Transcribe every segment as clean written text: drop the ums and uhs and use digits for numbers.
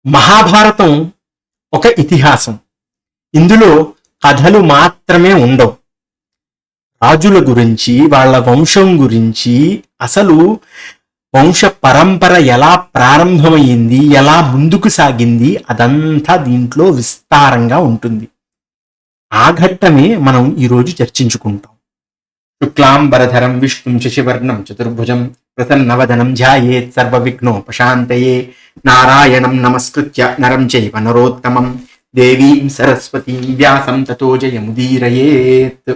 మహాభారతం ఒక ఇతిహాసం. ఇందులో కథలు మాత్రమే ఉండవు. రాజుల గురించి, వాళ్ళ వంశం గురించి, అసలు వంశ పరంపర ఎలా ప్రారంభమైంది, ఎలా ముందుకు సాగింది, అదంతా దీంట్లో విస్తారంగా ఉంటుంది. ఆ ఘట్టమే మనం ఈరోజు చర్చించుకుంటాం. శుక్లాంబరధరం విష్ణుం శశివర్ణం చతుర్భుజం ప్రసన్నవదనం ధ్యాయేత్ సర్వ విఘ్నోపశాంతయే నారాయణం నమస్కృత్య నరం చైవ నరోత్తమం దేవీం సరస్వతీం వ్యాసం తతో జయముదీరయేత్.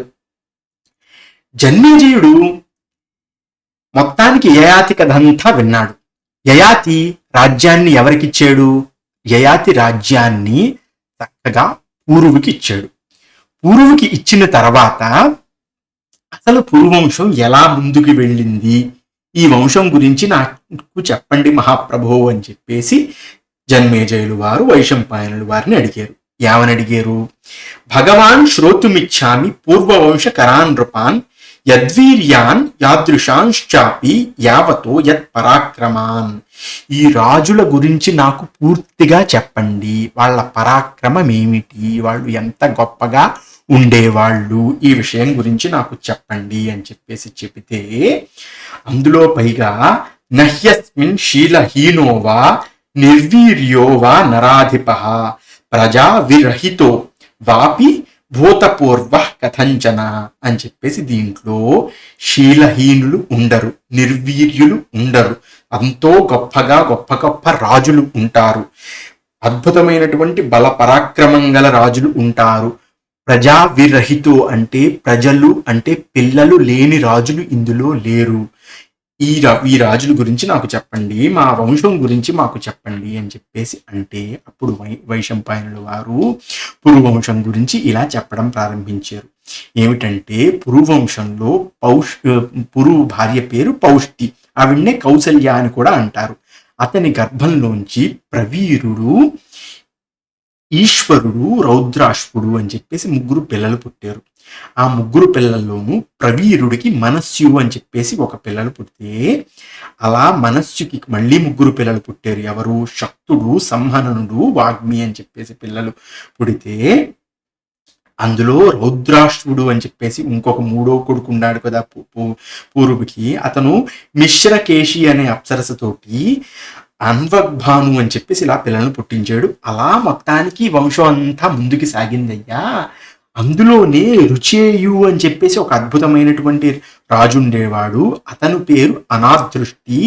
జన్మేజయుడు మొత్తానికి యయాతి కథంతా విన్నాడు. యయాతి రాజ్యాన్ని ఎవరికిచ్చాడు? యయాతి రాజ్యాన్ని చక్కగా పూర్వుకి ఇచ్చాడు. పూర్వుకి ఇచ్చిన తర్వాత అసలు పురువంశం ఎలా ముందుకు వెళ్ళింది, ఈ వంశం గురించి నాకు చెప్పండి మహాప్రభో అని చెప్పేసి జన్మేజయులు వారు వైశంపాయనులు వారిని అడిగారు. ఏమని అడిగారు? భగవాన్ శ్రోతుమిచ్చామి పూర్వవంశ కరాన్ నృపాన్ యద్వీర్యాన్ యాదృశాంశ్చాపి యావతో యత్ పరాక్రమాన్. ఈ రాజుల గురించి నాకు పూర్తిగా చెప్పండి. వాళ్ళ పరాక్రమం ఏమిటి, వాళ్ళు ఎంత గొప్పగా ఉండేవాళ్ళు, ఈ విషయం గురించి నాకు చెప్పండి అని చెప్పేసి చెబితే, అందులో పైగా నహ్యస్మిన్ శీలహీనోవా నిర్వీర్యోవా నరాధిప ప్రజా విరహితో వాపి భూతపూర్వ కథంచన అని చెప్పేసి దీంట్లో శీలహీనులు ఉండరు, నిర్వీర్యులు ఉండరు, ఎంతో గొప్ప గొప్ప రాజులు ఉంటారు, అద్భుతమైనటువంటి బల పరాక్రమం గల రాజులు ఉంటారు. ప్రజా విరహితో అంటే ప్రజలు అంటే పిల్లలు లేని రాజులు ఇందులో లేరు. ఈ రాజుల గురించి నాకు చెప్పండి, మా వంశం గురించి మాకు చెప్పండి అని చెప్పేసి అంటే, అప్పుడు వైశంపాయనుల వారు పురువంశం గురించి ఇలా చెప్పడం ప్రారంభించారు. ఏమిటంటే, పురువంశంలో పురు భార్య పేరు పౌష్టి, ఆవిడ్నే కౌసల్య అని కూడా అంటారు. అతని గర్భంలోంచి ప్రవీరుడు, ఈశ్వరుడు, రౌద్రాశ్వుడు అని చెప్పేసి ముగ్గురు పిల్లలు పుట్టారు. ఆ ముగ్గురు పిల్లల్లోనూ ప్రవీరుడికి మనస్సు అని చెప్పేసి ఒక పిల్లలు పుడితే, అలా మనస్సుకి మళ్ళీ ముగ్గురు పిల్లలు పుట్టారు. ఎవరు? శక్తుడు, సంహననుడు, వాగ్మి అని చెప్పేసి పిల్లలు పుడితే, అందులో రౌద్రాశ్వుడు అని చెప్పేసి ఇంకొక మూడో కొడుకు ఉన్నాడు కదా పూర్వుకి. అతను మిశ్రకేశి అనే అప్సరసతోటి అన్వగ్భాను అని చెప్పేసి ఇలా పిల్లలను పుట్టించాడు. అలా మొత్తానికి వంశం అంతా ముందుకు సాగిందయ్యా. అందులోనే రుచేయు అని చెప్పేసి ఒక అద్భుతమైనటువంటి రాజు ఉండేవాడు. అతను పేరు అనాదృష్టి.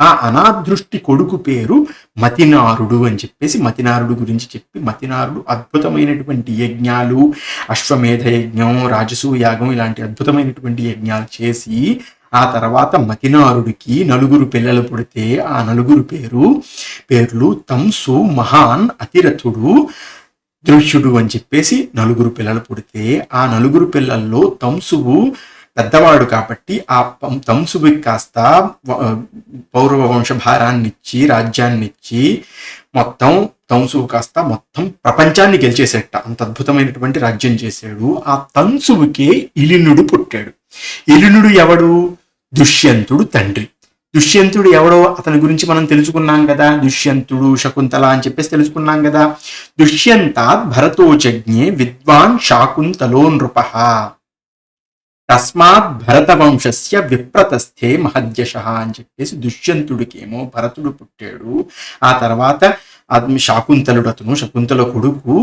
ఆ అనాదృష్టి కొడుకు పేరు మతినారుడు అని చెప్పేసి మతినారుడు గురించి చెప్పి, మతినారుడు అద్భుతమైనటువంటి యజ్ఞాలు, అశ్వమేధ యజ్ఞం, రాజసూయ యాగం ఇలాంటి అద్భుతమైనటువంటి యజ్ఞాలు చేసి, ఆ తర్వాత మతినారుడికి నలుగురు పిల్లలు పుడితే, ఆ నలుగురు పేర్లు తంసు, మహాన్, అతిరథుడు, దృశ్యుడు అని చెప్పేసి నలుగురు పిల్లలు పుడితే, ఆ నలుగురు పిల్లల్లో తంసువు పెద్దవాడు కాబట్టి ఆ తంసువుకి కాస్త పౌరవ వంశభారాన్ని ఇచ్చి, రాజ్యాన్ని ఇచ్చి, మొత్తం తంసువు కాస్త మొత్తం ప్రపంచాన్ని గెలిచేసేట అంత అద్భుతమైనటువంటి రాజ్యం చేశాడు. ఆ తంసువుకే ఇలినుడు పుట్టాడు. ఇలినుడు ఎవడు? దుష్యంతుడు తండ్రి. దుష్యంతుడు ఎవడో అతని గురించి మనం తెలుసుకున్నాం కదా. దుష్యంతుడు, శకుంతల అని చెప్పేసి తెలుసుకున్నాం కదా. దుష్యంతాత్ భరతోచజ్ఞే విద్వాన్ శాకుంతలో నృపః తస్మాత్ భరతవంశస్య విప్రతస్థే మహద్యశ అని చెప్పేసి దుష్యంతుడికేమో భరతుడు పుట్టాడు. ఆ తర్వాత శాకుంతలుడు, అతను శకుంతల కొడుకు.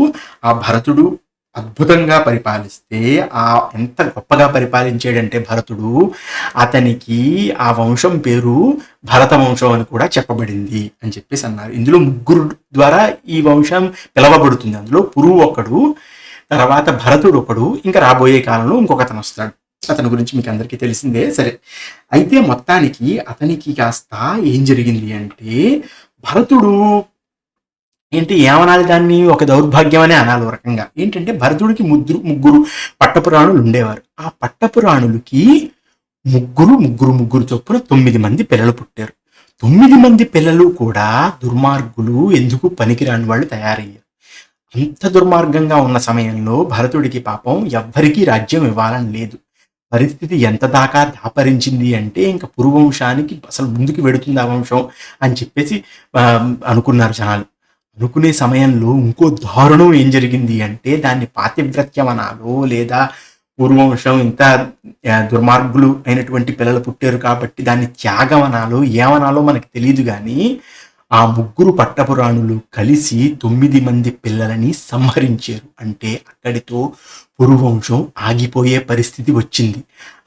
ఆ భరతుడు అద్భుతంగా పరిపాలిస్తే, ఆ ఎంత గొప్పగా పరిపాలించాడంటే భరతుడు, అతనికి ఆ వంశం పేరు భరత వంశం అని కూడా చెప్పబడింది అని చెప్పేసి అన్నారు. ఇందులో ముగ్గురు ద్వారా ఈ వంశం పిలవబడుతుంది. అందులో పురు ఒకడు, తర్వాత భరతుడు ఒకడు, ఇంకా రాబోయే కాలంలో ఇంకొకతను వస్తాడు. అతని గురించి మీకు అందరికీ తెలిసిందే. సరే, అయితే మొత్తానికి అతనికి కాస్త ఏం జరిగింది అంటే, భరతుడు ఏంటి ఏమనాలి, దాన్ని ఒక దౌర్భాగ్యం అనే అనాలి ఒక రకంగా. ఏంటంటే, భరతుడికి ముగ్గురు పట్టపురాణులు ఉండేవారు. ఆ పట్టపురాణులకి ముగ్గురు చొప్పున 9 మంది పిల్లలు పుట్టారు. 9 మంది పిల్లలు కూడా దుర్మార్గులు, ఎందుకు పనికిరాని వాళ్ళు తయారయ్యారు. అంత దుర్మార్గంగా ఉన్న సమయంలో భరతుడికి పాపం ఎవ్వరికీ రాజ్యం ఇవ్వాలని లేదు. పరిస్థితి ఎంత దాకా దాపరించింది అంటే, ఇంకా పురువంశానికి అసలు ముందుకు వెడుతుంది ఆ వంశం అని చెప్పేసి అనుకున్నారు జనాలు. అనుకునే సమయంలో ఇంకో దారుణం ఏం జరిగింది అంటే దాన్ని పాతివ్రత్యం అనాలో లేదా పూర్వవంశం ఇంత దుర్మార్గులు అయినటువంటి పిల్లలు పుట్టారు కాబట్టి దాన్ని త్యాగం అనాలో ఏమనాలో మనకు తెలియదు. కానీ ఆ ముగ్గురు పట్టపురాణులు కలిసి 9 మంది పిల్లలని సంహరించారు. అంటే అక్కడితో పురువంశం ఆగిపోయే పరిస్థితి వచ్చింది.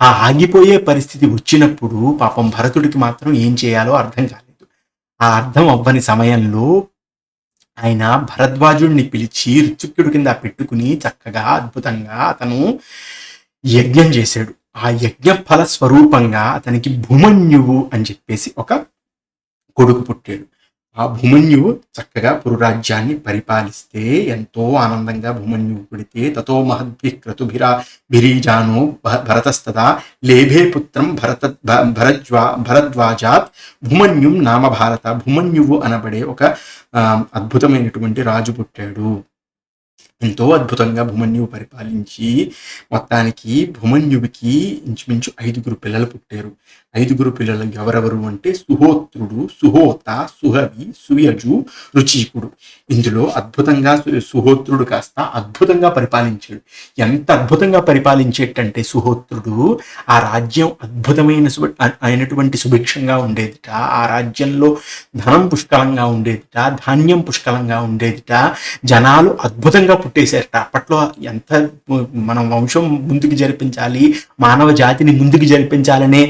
ఆ ఆగిపోయే పరిస్థితి వచ్చినప్పుడు పాపం భరతుడికి మాత్రం ఏం చేయాలో అర్థం కాలేదు. ఆ అర్థం అవ్వని సమయంలో ఆయన భరద్వాజుడిని పిలిచి ఋత్విక్కుడి కింద పెట్టుకుని చక్కగా అద్భుతంగా అతను యజ్ఞం చేశాడు. ఆ యజ్ఞ ఫల స్వరూపంగా అతనికి భూమన్యువు అని చెప్పేసి ఒక కొడుకు పుట్టాడు. ఆ భూమన్యువు చక్కగా పురురాజ్యాన్ని పరిపాలిస్తే ఎంతో ఆనందంగా భూమన్యువు పుడితే తతో మహద్భి క్రతుభిరా బిరీజానో భరతస్తదా లేభే పుత్రం భరద్వాజాత్ భూమన్యుం నామ భారత. భూమన్యువు అనబడే ఒక అద్భుతమైనటువంటి రాజు పుట్టాడు. ఎంతో అద్భుతంగా భూమన్యువు పరిపాలించి మొత్తానికి భూమన్యుడికి ఇంచుమించు 5 పిల్లలు పుట్టారు. 5 పిల్లలు ఎవరెవరు అంటే సుహోత్రుడు, సుహోత, సుహవి, సుయజు, రుచీకుడు. ఇందులో అద్భుతంగా సుహోత్రుడు కాస్త అద్భుతంగా పరిపాలించాడు. ఎంత అద్భుతంగా పరిపాలించేటంటే సుహోత్రుడు ఆ రాజ్యం అద్భుతమైన అయినటువంటి సుభిక్షంగా ఉండేదిట. ఆ రాజ్యంలో ధనం పుష్కలంగా ఉండేదిట, ధాన్యం పుష్కలంగా ఉండేదిట. జనాలు అద్భుతంగా పుట్టేశారట. అప్పట్లో ఎంత మనం వంశం ముందుకు జరిపించాలి, మానవ జాతిని ముందుకు జరిపించాలనే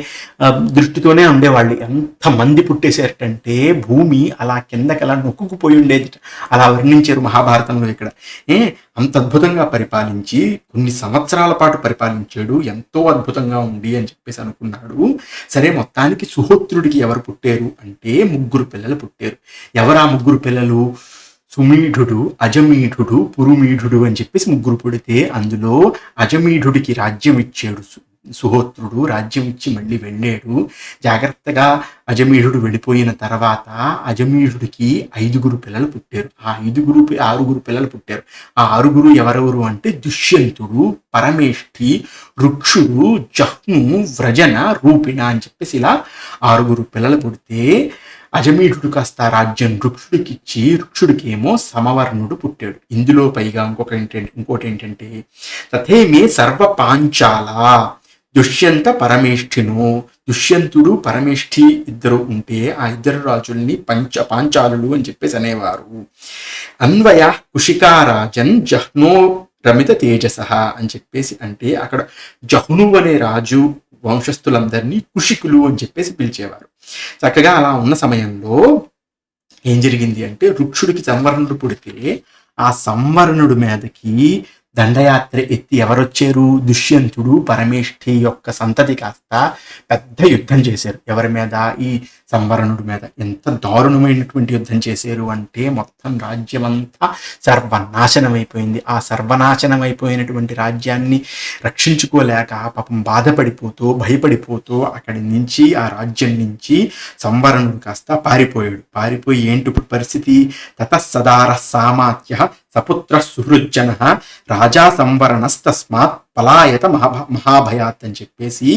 దృష్టితోనే ఉండేవాళ్ళు. ఎంతమంది పుట్టేశారటంటే భూమి అలా కిందకి అలా నొక్కుకుపోయి ఉండేది. అలా వర్ణించారు మహాభారతంలో. ఇక్కడ అంత అద్భుతంగా పరిపాలించి కొన్ని సంవత్సరాల పాటు పరిపాలించాడు. ఎంతో అద్భుతంగా ఉంది అని చెప్పేసి అనుకున్నాడు. సరే, మొత్తానికి సుహోత్రుడికి ఎవరు పుట్టారు అంటే 3 పిల్లలు పుట్టారు. ఎవరు ఆ 3 పిల్లలు? సుమీఢుడు, అజమీఢుడు, పురుమీఢుడు అని చెప్పేసి 3 పుడితే అందులో అజమీఢుడికి రాజ్యం ఇచ్చాడు సుహోత్రుడు. రాజ్యం ఇచ్చి మళ్ళీ వెళ్ళాడు. జాగ్రత్తగా అజమీఢుడు వెళ్ళిపోయిన తర్వాత అజమీఢుడికి 5 పిల్లలు పుట్టారు. ఆ 6 పిల్లలు పుట్టారు. ఆ 6 ఎవరెవరు అంటే దుష్యంతుడు, పరమేష్ఠి, రుక్షుడు, జహ్ను, వ్రజన, రూపిణ అని చెప్పేసి ఇలా 6 పిల్లలు పుడితే అజమీఢుడు కాస్త రాజ్యం రుక్షుడికి ఇచ్చి రుక్షుడికి ఏమో సమవర్ణుడు పుట్టాడు. ఇందులో పైగా ఇంకోటి ఏంటంటే తథేమే సర్వ పాంచాల దుష్యంత పరమేష్ఠిను. దుష్యంతుడు, పరమేష్ఠి ఇద్దరు ఉంటే ఆ 2 రాజుల్ని పాంచాలులు అని చెప్పేసి అనేవారు. అన్వయ కుషికారాజన్ జహ్నో రమిత తేజస అని చెప్పేసి అంటే అక్కడ జహ్ను అనే రాజు వంశస్థులందరినీ కుషికులు అని చెప్పేసి పిలిచేవారు. చక్కగా అలా ఉన్న సమయంలో ఏం జరిగింది అంటే రుక్షుడికి సంవరణుడు పుడితే ఆ సంవరణుడి మీదకి దండయాత్ర ఎత్తి ఎవరొచ్చారు? దుష్యంతుడు, పరమేష్ఠి యొక్క సంతతి కాస్త పెద్ద యుద్ధం చేశారు. ఎవరి మీద? ఈ సంవరణుడి మీద. ఎంత దారుణమైనటువంటి యుద్ధం చేశారు అంటే మొత్తం రాజ్యం అంతా సర్వనాశనం అయిపోయింది. ఆ సర్వనాశనం అయిపోయినటువంటి రాజ్యాన్ని రక్షించుకోలేక పాపం బాధపడిపోతూ భయపడిపోతూ అక్కడి నుంచి ఆ రాజ్యం నుంచి సంవరణుడు కాస్త పారిపోయాడు. పారిపోయి ఏంటి పరిస్థితి? తతస్సదార సామాత్య సపుత్ర సుహృజ్జన రాజా సంవరణస్తస్మాత్ పలాయత మహాభయాత్ అని చెప్పేసి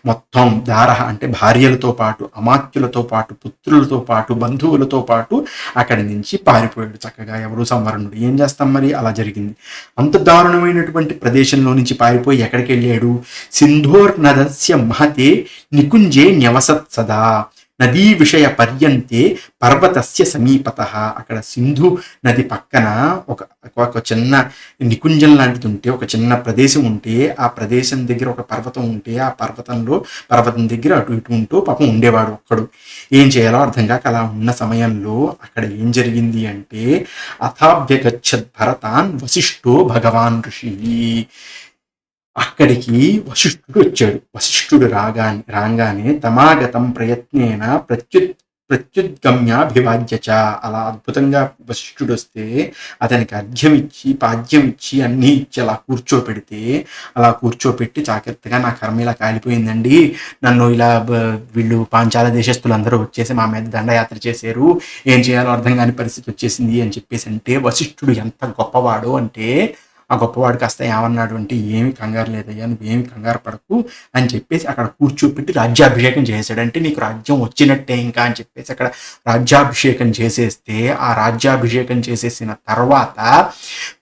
మొత్తం దార అంటే భార్యలతో పాటు, అమాత్యులతో పాటు, పుత్రులతో పాటు, బంధువులతో పాటు అక్కడి నుంచి పారిపోయాడు చక్కగా. ఎవరు? సంవరణుడు. ఏం చేస్తాం మరి? అలా జరిగింది. అంత దారుణమైనటువంటి ప్రదేశంలో నుంచి పారిపోయి ఎక్కడికి వెళ్ళాడు? సింధోర్ నదస్య మహతే నికుంజే న్యవసత్ సదా నదీ విషయ పర్యంతే పర్వతస్య సమీపత. అక్కడ సింధు నది పక్కన ఒక చిన్న నికుంజం లాంటిది ఉంటే, ఒక చిన్న ప్రదేశం ఉంటే, ఆ ప్రదేశం దగ్గర ఒక పర్వతం ఉంటే, ఆ పర్వతం దగ్గర అటు ఇటు ఉంటూ పాపం ఉండేవాడు ఒక్కడు. ఏం చేయాలో అర్థం కాక అలా ఉన్న సమయంలో అక్కడ ఏం జరిగింది అంటే అథాభ్యగచ్చద్ భరతాన్ వశిష్ఠో భగవాన్ ఋషి. అక్కడికి వశిష్ఠుడు వచ్చాడు. వశిష్ఠుడు రాగానే తమాగతం ప్రయత్నేన ప్రత్యుద్గమ్యాభివాద్యచ. అలా అద్భుతంగా వశిష్ఠుడు వస్తే అతనికి అర్ఘ్యం ఇచ్చి, పాద్యం ఇచ్చి, అన్నీ ఇచ్చి అలా కూర్చోపెట్టి జాగ్రత్తగా నా కర్మ ఇలా కాలిపోయిందండి, నన్ను ఇలా వీళ్ళు పాంచాల దేశస్తులు అందరూ వచ్చేసి మా మీద దండయాత్ర చేశారు, ఏం చేయాలో అర్థం కాని పరిస్థితి వచ్చేసింది అని చెప్పేసి అంటే వశిష్ఠుడు ఎంత గొప్పవాడు అంటే ఆ గొప్పవాడు కాస్త ఏమన్నాడు అంటే, ఏమి కంగారు లేదయ్యా, నువ్వేమి కంగారు పడకు అని చెప్పేసి అక్కడ కూర్చోపెట్టి రాజ్యాభిషేకం చేశాడు. అంటే నీకు రాజ్యం వచ్చినట్టే ఇంకా అని చెప్పేసి అక్కడ రాజ్యాభిషేకం చేసేస్తే, ఆ రాజ్యాభిషేకం చేసేసిన తర్వాత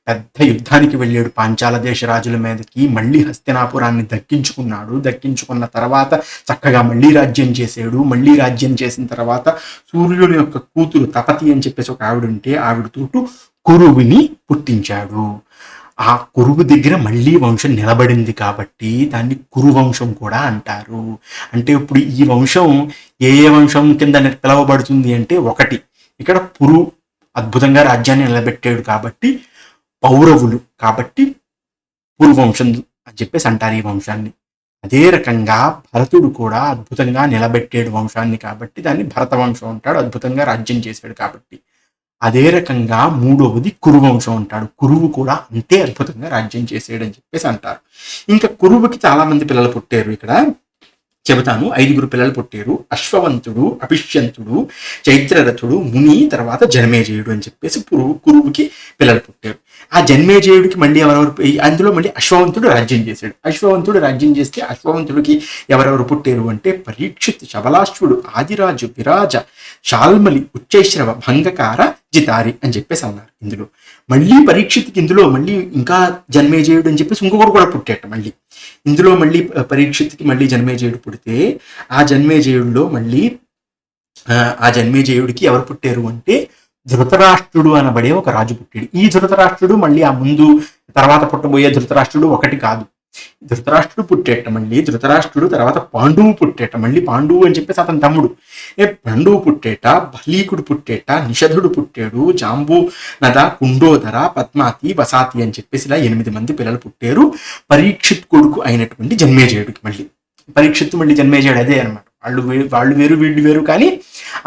పెద్ద యుద్ధానికి వెళ్ళాడు పాంచాల దేశ రాజుల మీదకి. మళ్ళీ హస్తినాపురాన్ని దక్కించుకున్నాడు. దక్కించుకున్న తర్వాత చక్కగా మళ్ళీ రాజ్యం చేశాడు. మళ్ళీ రాజ్యం చేసిన తర్వాత సూర్యుని యొక్క కూతురు తపతి అని చెప్పేసి ఒక ఆవిడ ఉంటే ఆవిడతోటి కురువుని పుట్టించాడు. ఆ కురువు దగ్గర మళ్ళీ వంశం నిలబడింది కాబట్టి దాన్ని కురువంశం కూడా అంటారు. అంటే ఇప్పుడు ఈ వంశం ఏ వంశం కింద పిలవబడుతుంది అంటే, ఒకటి ఇక్కడ పురు అద్భుతంగా రాజ్యాన్ని నిలబెట్టాడు కాబట్టి పౌరవులు, కాబట్టి పురువంశం అని చెప్పేసి అంటారు ఈ వంశాన్ని. అదే రకంగా భరతుడు కూడా అద్భుతంగా నిలబెట్టాడు వంశాన్ని కాబట్టి దాన్ని భరత వంశం అంటాడు, అద్భుతంగా రాజ్యం చేశాడు కాబట్టి. అదే రకంగా మూడవది కురువంశం అంటాడు, కురువు కూడా అంతే అద్భుతంగా రాజ్యం చేసాడు అని చెప్పేసి అంటారు. ఇంకా కురువుకి చాలా మంది పిల్లలు పుట్టారు. ఇక్కడ చెబుతాను. 5 పిల్లలు పుట్టారు. అశ్వవంతుడు, అభిష్యంతుడు, చైత్రరథుడు, ముని, తర్వాత జన్మేజయుడు అని చెప్పేసి కురువుకి పిల్లలు పుట్టారు. ఆ జన్మేజయుడికి మళ్ళీ ఎవరెవరు, అందులో మళ్ళీ అశ్వవంతుడు రాజ్యం చేశాడు. అశ్వవంతుడు రాజ్యం చేస్తే అశ్వవంతుడికి ఎవరెవరు పుట్టారు అంటే, పరీక్షిత్, శబలాశ్వుడు, ఆదిరాజు, విరాజ, శాల్మలి, ఉచ్చైశ్రవ, భంగకార, జితారి అని చెప్పేసి అన్నారు. ఇందులో మళ్ళీ పరీక్షిత్కి ఇందులో మళ్ళీ ఇంకా జన్మేజయుడు అని చెప్పేసి ఇంకొకరు కూడా పుట్టాట. మళ్ళీ ఇందులో మళ్ళీ పరీక్షిత్కి మళ్ళీ జన్మేజయుడు పుడితే, ఆ జన్మేజయుడిలో మళ్ళీ ఆ జన్మేజయుడికి ఎవరు పుట్టారు అంటే, ధృతరాష్ట్రుడు అనబడే ఒక రాజు పుట్టాడు. ఈ ధృతరాష్ట్రుడు మళ్ళీ ఆ ముందు తర్వాత పుట్టబోయే ధృతరాష్ట్రుడు ఒకటి కాదు. ధృతరాష్ట్రుడు పుట్టేట, మళ్ళీ ధృతరాష్ట్రుడు తర్వాత పాండువు పుట్టేట, మళ్ళీ పాండువు అని చెప్పేసి అతని తమ్ముడు పాండువు పుట్టేట, బలీకుడు పుట్టేట, నిషధుడు పుట్టాడు, జాంబు నద, కుండోదర, పద్మాతి, వసాతి అని చెప్పేసి ఇలా 8 మంది పిల్లలు పుట్టారు. పరీక్షిత్ కొడుకు అయినటువంటి జన్మేజయుడికి మళ్ళీ పరీక్షిత్తు మళ్ళీ జన్మేజయుడు అదే అనమాట. వాళ్ళు వేరు వీళ్ళు వేరు, కానీ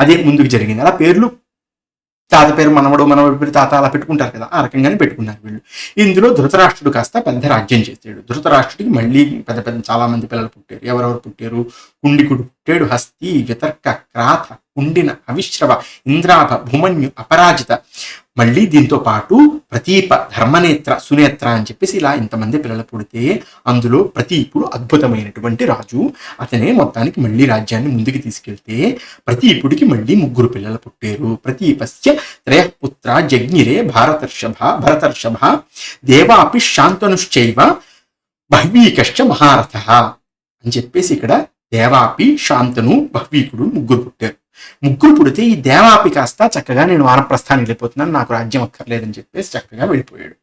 అదే ముందుకు జరిగింది. అలా పేర్లు తాత పేరు మనవడు, మనవడి పేరు తాత, అలా పెట్టుకుంటారు కదా, ఆ రకంగానే పెట్టుకున్నారు వీళ్ళు. ఇందులో ధృతరాష్ట్రుడు కాస్త పెద్ద రాజ్యం చేశాడు. ధృతరాష్ట్రుడికి మళ్ళీ పెద్ద చాలా మంది పిల్లలు పుట్టారు. ఎవరెవరు పుట్టారు? కుండికుడు పుట్టాడు, హస్తి, వితర్క, క్రాథ, కుండిన, అవిశ్రవ, ఇంద్రాభ, భూమన్యు, అపరాజిత, మళ్ళీ దీంతో పాటు ప్రతీప, ధర్మనేత్ర, సునేత్ర అని చెప్పేసి ఇలా ఇంతమంది పిల్లలు పుడితే, అందులో ప్రతీపుడు అద్భుతమైనటువంటి రాజు. అతనే మొత్తానికి మళ్ళీ రాజ్యాన్ని ముందుకు తీసుకెళ్తే, ప్రతీపుడికి మళ్ళీ 3 పిల్లలు పుట్టారు. ప్రతీపస్య త్రయఃపుత్ర జజ్ఞిరే భరతర్షభ దేవాపి శాంతనుశ్చైవ బహ్వీకశ్చ మహారథ అని చెప్పేసి ఇక్కడ దేవాపి, శాంతను, బహ్వీకుడు 3 పుట్టారు. 3 పుడితే ఈ దేవాపి కాస్త చక్కగా నేను వానప్రస్థానికి వెళ్ళిపోతున్నాను, నాకు రాజ్యం అక్కర్లేదని చెప్పేసి చక్కగా వెళ్ళిపోయాడు.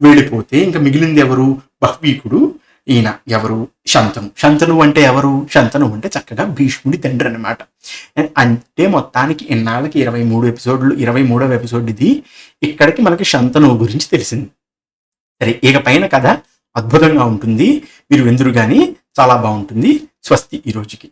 వెళ్ళిపోతే ఇంకా మిగిలింది ఎవరు? బహ్వీకుడు. ఈయన ఎవరు? శంతను. శంతను అంటే ఎవరు? శంతను అంటే చక్కగా భీష్ముడి తండ్రి అనమాట. అంటే మొత్తానికి ఇన్నాళ్ళకి 23వ ఎపిసోడ్ ఇది. ఇక్కడికి మనకి శంతను గురించి తెలిసింది. సరే, ఇక పైన కథ అద్భుతంగా ఉంటుంది, మీరు వెందురు కానీ చాలా బాగుంటుంది. స్వస్తి ఈ రోజుకి.